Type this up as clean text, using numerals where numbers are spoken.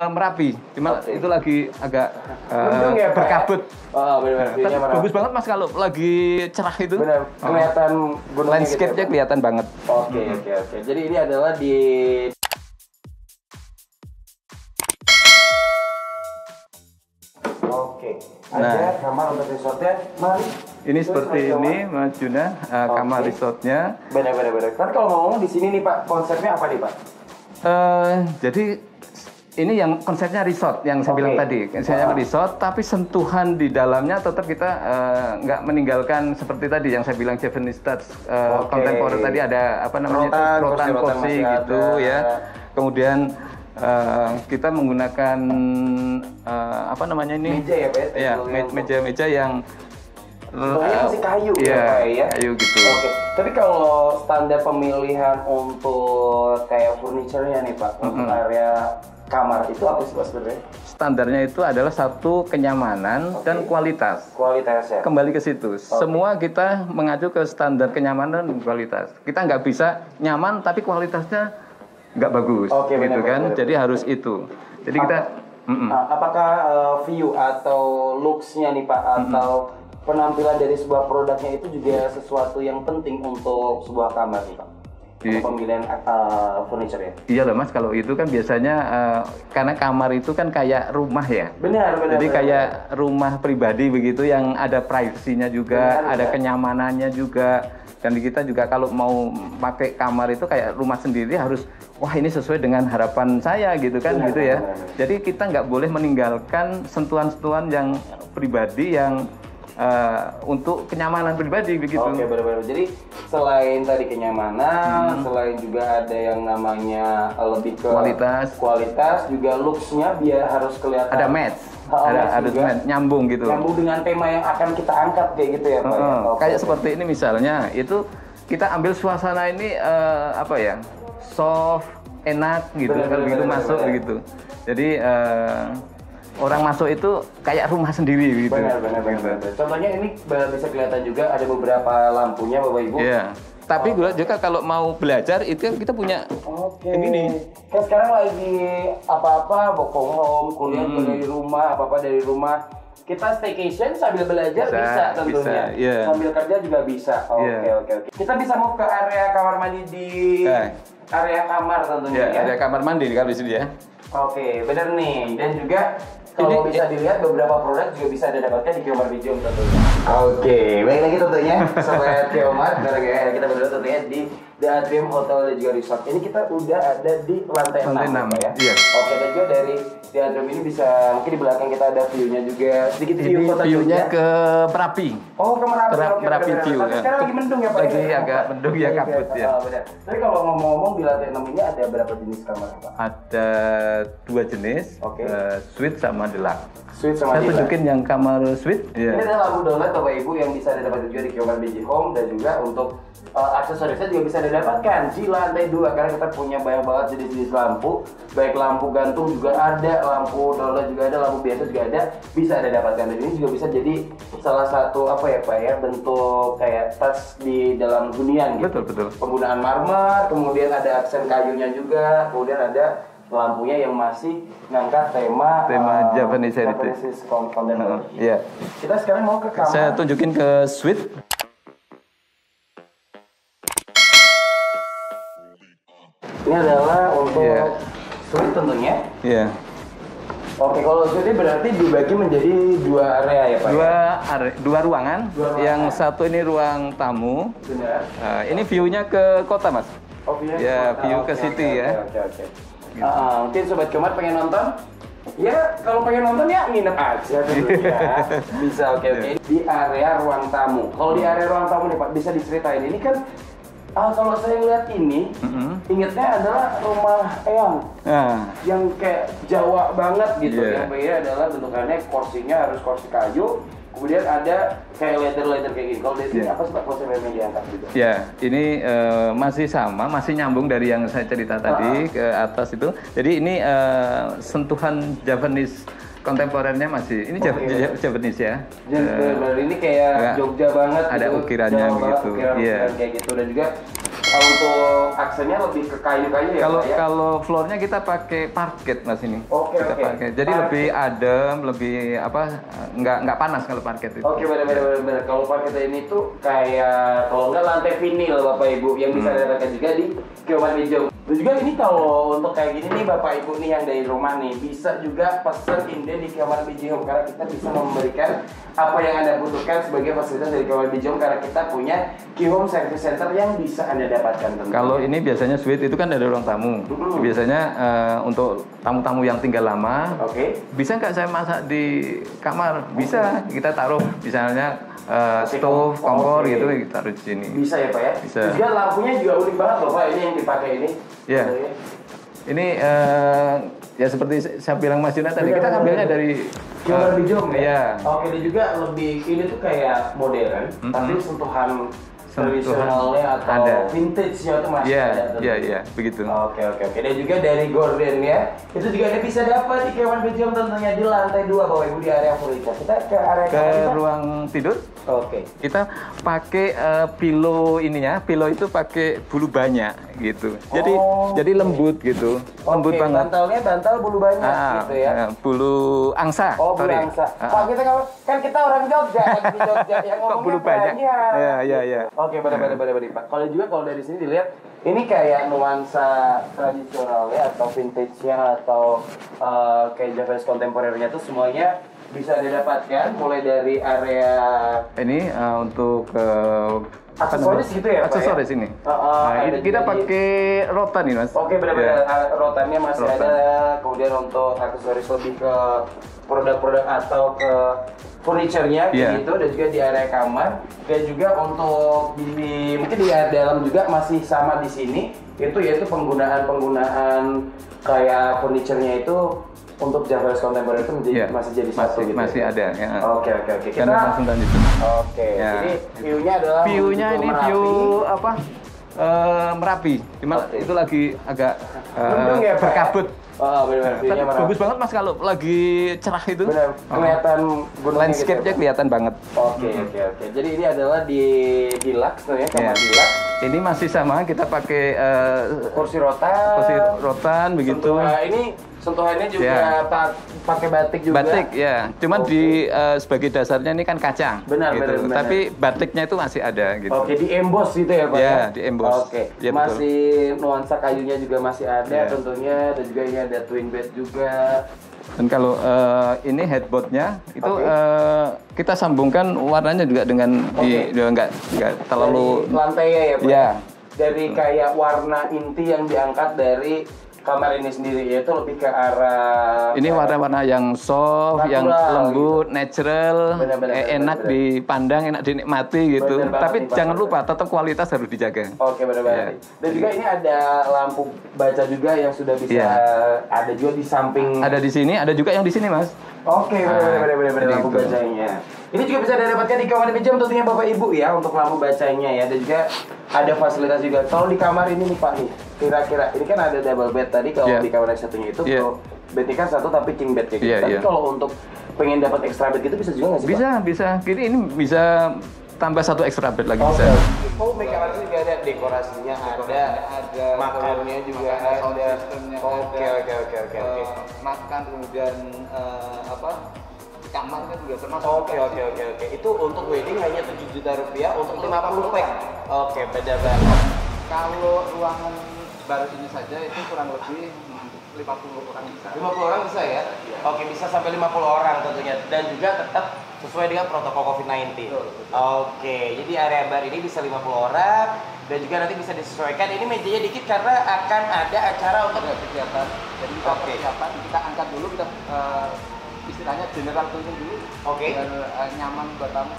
Merapi, cuma itu lagi agak ya, berkabut. Benar. Tapi bagus banget Mas kalau lagi cerah itu. Benar, kelihatan gunungnya landscape-nya gitu, kelihatan banget. Oke. Jadi ini adalah di ada kamar untuk resortnya. Mari. Ini seperti ini Mas Juna, kamar resortnya. Benar. Kan kalau ngomong di sini nih Pak, konsepnya apa nih Pak? Jadi ini yang konsepnya resort yang saya bilang tadi, konsepnya resort, tapi sentuhan di dalamnya tetap kita nggak meninggalkan seperti tadi yang saya bilang Japanese touch, kontemporer tadi ada apa namanya rotan kursi gitu ya. Kemudian kita menggunakan apa namanya ini? Meja ya Pak? Ya, meja-meja yang masih kayu ya, kayu gitu. Oke. Tapi kalau standar pemilihan untuk kayak furniture-nya nih Pak, untuk area kamar itu apa sih Pak sebenarnya? Standarnya itu adalah satu kenyamanan dan kualitas. Kualitas ya. Kembali ke situ. Semua kita mengacu ke standar kenyamanan dan kualitas. Kita nggak bisa nyaman tapi kualitasnya nggak bagus, gitu kan? Jadi harus itu. Jadi kita. Apakah view atau looks-nya nih Pak atau penampilan dari sebuah produknya itu juga sesuatu yang penting untuk sebuah kamar nih Pak? Pemilihan furniture ya? Iya loh Mas, kalau itu kan biasanya karena kamar itu kan kayak rumah ya. Benar. Jadi kayak rumah pribadi begitu yang ada privasinya juga, ada kenyamanannya juga. Dan kita juga kalau mau pakai kamar itu kayak rumah sendiri harus, wah ini sesuai dengan harapan saya gitu kan, gitu ya. Jadi kita nggak boleh meninggalkan sentuhan-sentuhan yang pribadi yang untuk kenyamanan pribadi begitu. Oke, benar-benar. Jadi selain tadi kenyamanan, selain juga ada yang namanya lebih ke kualitas juga looks-nya biar harus kelihatan. Ada match. Ada nyambung gitu. Nyambung dengan tema yang akan kita angkat kayak gitu ya Pak. Kayak seperti ini misalnya, itu kita ambil suasana ini apa ya, soft, enak gitu, kalau begitu masuk begitu. Jadi orang masuk itu kayak rumah sendiri gitu. Benar. Contohnya ini bisa kelihatan juga ada beberapa lampunya Bapak Ibu. Iya. Tapi juga kalau mau belajar itu kita punya begini. Kan sekarang lagi apa-apa work from home, kuliah dari rumah, apa-apa dari rumah. Kita staycation sambil belajar bisa tentunya. Sambil kerja juga bisa. Oke. Kita bisa mau ke area kamar mandi di area kamar tentunya ya. Area kamar mandi kalau di sini ya. Oke, benar nih. Dan juga kalau bisa dilihat beberapa produk juga bisa didapatkan di Kiomar Bijom tentunya. Oke, baik lagi tentunya Sobat Kiomar, kita berdua tentunya di The Atrium Hotel dan juga Resort. Ini kita udah ada di lantai 6 ya. Iya. Oke, dan juga dari The Atrium ini bisa mungkin di belakang kita ada view-nya juga, sedikit view kota view-nya ke Merapi. Oh, ke Merapi. Merapi view. Tapi sekarang lagi mendung ya Pak. Lagi agak mendung ya, kabut ya. Benar. Tapi kalau ngomong-ngomong di lantai 6 ini ada berapa jenis kamar Pak? Ada 2 jenis, suite sama deluxe. Suite sama saya tunjukin yang kamar suite. Ini adalah lampu downlight Bapak Ibu yang bisa didapatkan juga di Kiomar Bijom Home, dan juga untuk aksesorisnya juga bisa didapatkan di lantai 2 karena kita punya banyak banget jenis-jenis lampu, baik lampu gantung juga ada, lampu downlight juga ada, lampu biasa juga ada, bisa Anda dapatkan. Dan ini juga bisa jadi salah satu apa ya Pak ya, bentuk kayak tas di dalam hunian gitu. Betul. Penggunaan marmer, kemudian ada aksen kayunya juga, kemudian ada lampunya yang masih ngangkat tema Japanese heritage. Iya. Kita sekarang mau ke kamar. Saya tunjukin ke suite. Ini adalah untuk suite tentunya. Iya. Oke, kalau suite berarti dibagi menjadi 2 area ya Pak? Dua ruangan. Yang satu ini ruang tamu. Benar. Ini view-nya ke kota Mas. Oh, view ke city ya. Oke. Mungkin Sobat Kiomar pengen nonton? Ya, kalau pengen nonton ya nginep aja dulu ya. Bisa, oke. Di area ruang tamu. Kalau di area ruang tamu nih Pak, bisa diceritain. Ini kan kalau saya lihat ini, ingatnya adalah rumah Eyang. Yang kayak Jawa banget gitu. Yang beda adalah bentukannya, kursinya harus kursi kayu. Kemudian ada kayak leather kayak gini. Kalau di sini apa sih Pak konsep yang diangkat gitu? Ya, ini masih sama, masih nyambung dari yang saya cerita tadi ke atas itu. Jadi ini sentuhan Japanese kontemporernya masih. Ini Japanese ya. Ini kayak Jogja banget. Ada ukirannya begitu. Ukiran kayak gitu. Dan juga untuk aksennya lebih ke kayu-kayu ya, Kalau Pak, ya? kalau floornya kita pakai parket Mas ini. Oke, Kita oke. pakai. Jadi Parket. lebih adem, lebih apa? Nggak panas kalau parket itu. Oke, benar. Kalau parket ini tuh kayak kalau nggak lantai vinil Bapak Ibu yang bisa didapatkan juga di Kiloman Bijom. Dan juga ini kalau untuk kayak gini nih Bapak Ibu nih yang dari rumah nih bisa juga pesen inden di Kiloman Bijom karena kita bisa memberikan apa yang Anda butuhkan sebagai fasilitas dari Kiloman Bijom karena kita punya Ki-Home Service Center yang bisa Anda dapatkan tentunya. Kalau ini biasanya suite itu kan ada ruang tamu. Biasanya untuk tamu-tamu yang tinggal lama, Oke. bisa nggak saya masak di kamar? Bisa. Kita taruh misalnya stove, kompor Oke. gitu kita taruh di sini. Bisa ya Pak ya? Bisa. Terus juga lampunya juga unik banget loh Pak ini yang dipakai ini. Iya. Ini ya seperti saya bilang Mas Juna tadi, kita ngambilnya dari Kiloman Bijom ya? Iya. Oke, dia juga lebih, ini tuh kayak modern, tapi sentuhan tradisionalnya atau ada. vintage-nya tuh masih Iya, ada. iya, iya, begitu. Oke. Dan juga dari Gordon ya, itu juga Anda bisa dapat di Kiloman Bijom tentunya di lantai 2 Bapak Ibu di area furniture. Kita ke area Ke kamar kita. ruang tidur Oke. kita pakai pillow ininya, pillow itu pakai bulu banyak gitu. Jadi Oh, jadi lembut gitu, lembut Oke, banget. bantalnya bantal bulu banyak gitu ya. Bulu angsa. Oh, bulu sorry. angsa. Pak, kita kan kita orang Jogja, lagi di Jogja yang Kok ngomongnya bulu banyak? Iya. Oke, benar Pak. Kalau dari sini dilihat ini kayak nuansa tradisionalnya atau vintage-nya atau kayak Japanese kontemporernya tuh semuanya bisa didapatkan mulai dari area Ini untuk aksesoris gitu ya, Pak, ya? aksesoris ini. ada Ini kita juga di- pakai rotan nih Mas. Oke, benar-benar Ya. rotannya masih Rotan. ada. Kemudian untuk aksesoris lebih ke produk-produk atau ke furniture-nya Iya. gitu, dan juga di area kamar, dan juga untuk mungkin di area dalam juga masih sama di sini, itu yaitu penggunaan kayak furniture-nya itu untuk Japanese contemporary itu menjadi Iya, masih jadi satu gitu. masih ya? ada ya. Oke. Dan langsung lanjut. Oke. Ya. Jadi view-nya adalah View-nya menuju ke ini Merapi. view apa? Merapi. Cuma Oke. itu lagi agak Mendung ya, Pak? berkabut. Oh, benar-benar Tapi view-nya Merapi. bagus banget Mas kalau lagi cerah itu. Benar, kelihatan gunungnya Landscape-nya gitu ya, Pak? kelihatan banget. Oke. Jadi ini adalah di Hilux tuh ya, kamar Iya. Hilux. Ini masih sama, kita pakai Kursi rotan. kursi rotan begitu. Ini sentuhannya juga Ya. pakai batik juga. Batik ya, cuman Oke. di sebagai dasarnya ini kan kaca. Benar, gitu. benar. Tapi batiknya itu masih ada gitu. Oke, di emboss gitu ya Pak? Ya, di emboss. Oke, Ya, betul. masih nuansa kayunya juga masih ada Ya. tentunya, dan juga ini ada twin bed juga. Dan kalau ini headboardnya itu Oke. kita sambungkan warnanya juga dengan Oke. nggak terlalu Dari lantainya ya Pak? Ya. Dari kayak warna inti yang diangkat dari kamar ini sendiri, yaitu lebih ke arah ini warna-warna yang soft, Natural, yang lembut, natural, Benar, enak benar. dipandang, enak dinikmati gitu. Benar banget Tapi nih, Pak. jangan lupa tetap kualitas harus dijaga. Oke, benar-benar. Ya. Dan juga ini ada lampu baca juga yang sudah bisa Ya. ada juga di samping. Ada di sini, ada juga yang di sini, Mas. Oke, benar-benar jadi lampu gitu. bacanya. Ini juga bisa didapatkan di kamar Bijom tentunya Bapak Ibu ya, untuk lampu bacanya ya, dan juga ada fasilitas juga. Kalau di kamar ini nih Pak nih, kira-kira ini kan ada double bed tadi, kalau Yeah. di kamar yang satunya itu Yeah. kalau bed ini kan satu tapi king bed kayak gitu. Yeah, Tapi yeah. kalau untuk pengen dapat extra bed gitu bisa juga nggak sih Pak? Bisa. Jadi ini bisa tambah satu extra bed lagi Oke. bisa. Oh, make kamar ini juga ada dekorasinya, ada makannya juga ada. Oke. Makan kemudian kamarnya juga termasuk. Oke. Itu untuk wedding hanya 7 juta rupiah untuk 50 pack. Oke, beda banget. Kalau ruangan baru ini saja itu kurang lebih 50 orang bisa. 50 orang bisa ya? Oke, bisa sampai 50 orang tentunya. Dan juga tetap sesuai dengan protokol COVID-19. Oke, jadi area bar ini bisa 50 orang. Dan juga nanti bisa disesuaikan. Ini mejanya dikit karena akan ada acara untuk kegiatan. Jadi kita persiapan, kita angkat dulu, kita istilahnya general cleaning dulu. Oke. Biar nyaman buat tamu.